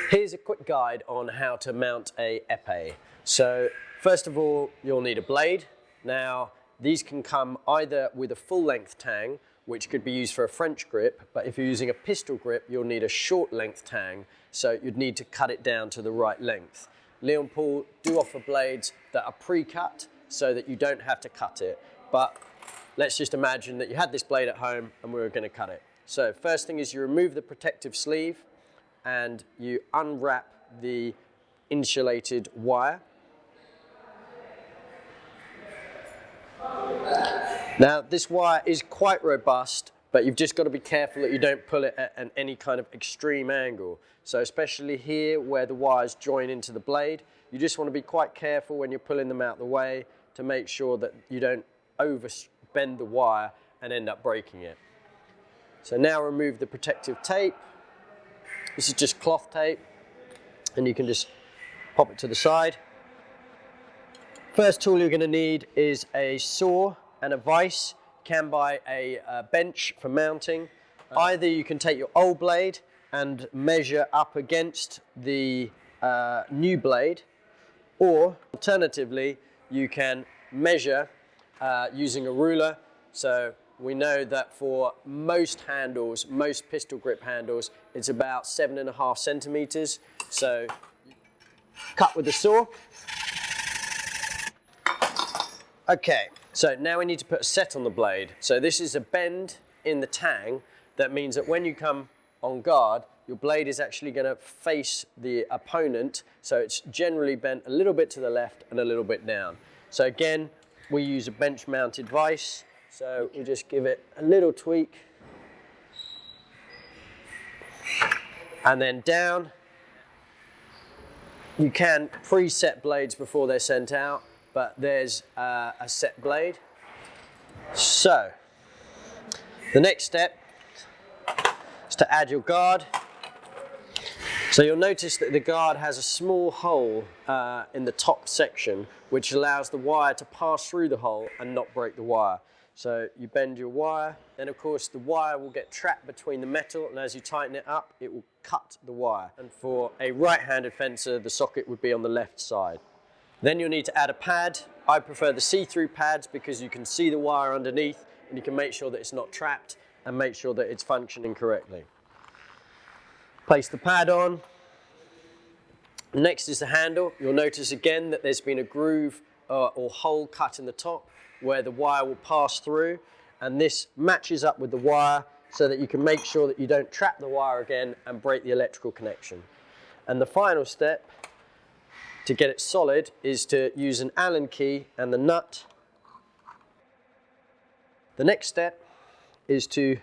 Here's a quick guide on how to mount a epee. So first of all, you'll need a blade. Now these can come either with a full length tang, which could be used for a French grip, but if you're using a pistol grip, you'll need a short length tang, so you'd need to cut it down to the right length. Leon Paul do offer blades that are pre-cut so that you don't have to cut it, but let's just imagine that you had this blade at home and we were going to cut it. So first thing is you remove the protective sleeve and you unwrap the insulated wire. Now this wire is quite robust, but you've just got to be careful that you don't pull it at any kind of extreme angle. So especially here where the wires join into the blade, you just want to be quite careful when you're pulling them out the way to make sure that you don't overbend the wire and end up breaking it. So now remove the protective tape. This is just cloth tape, and you can just pop it to the side. First tool you're going to need is a saw and a vise. You can buy a bench for mounting. Either you can take your old blade and measure up against the new blade, or alternatively you can measure using a ruler. So we know that for most handles, most pistol grip handles, it's about 7.5 centimeters. So cut with the saw. Okay, so now we need to put a set on the blade. So this is a bend in the tang. That means that when you come on guard, your blade is actually going to face the opponent. So it's generally bent a little bit to the left and a little bit down. So again, we use a bench mounted vise. So we just give it a little tweak. And then down. You can preset blades before they're sent out, but there's a set blade. So the next step is to add your guard. So you'll notice that the guard has a small hole in the top section, which allows the wire to pass through the hole and not break the wire. So you bend your wire, then of course the wire will get trapped between the metal, and as you tighten it up, it will cut the wire. And for a right-handed fencer, the socket would be on the left side. Then you'll need to add a pad. I prefer the see-through pads because you can see the wire underneath and you can make sure that it's not trapped and make sure that it's functioning correctly. Place the pad on. Next is the handle. You'll notice again that there's been a groove or hole cut in the top where the wire will pass through, and this matches up with the wire so that you can make sure that you don't trap the wire again and break the electrical connection. And the final step to get it solid is to use an Allen key and the nut. The next step is to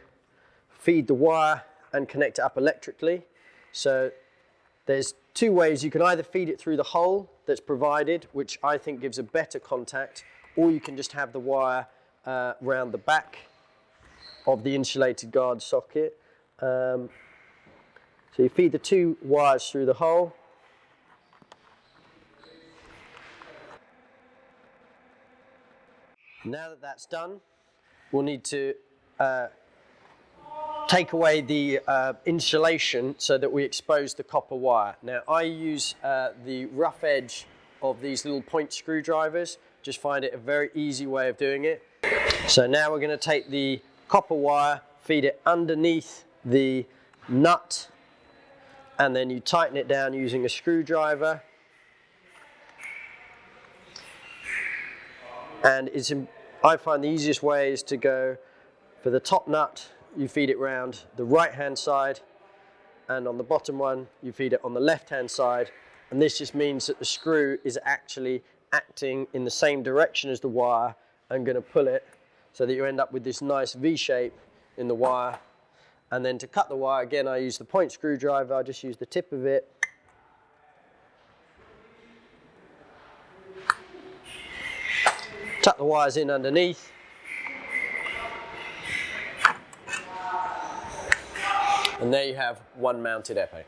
feed the wire and connect it up electrically. So there's two ways. You can either feed it through the hole that's provided, which I think gives a better contact, or you can just have the wire round the back of the insulated guard socket. So you feed the two wires through the hole. Now that that's done, we'll need to take away the insulation so that we expose the copper wire. Now I use the rough edge of these little point screwdrivers. Just find it a very easy way of doing it. So now we're going to take the copper wire, feed it underneath the nut, and then you tighten it down using a screwdriver. And I find the easiest way is to go for the top nut, you feed it round the right hand side, and on the bottom one you feed it on the left hand side, and this just means that the screw is actually acting in the same direction as the wire and going to pull it so that you end up with this nice V shape in the wire. And then to cut the wire, again I use the point screwdriver. I just use the tip of it. Tuck the wires in underneath. And there you have one mounted epee.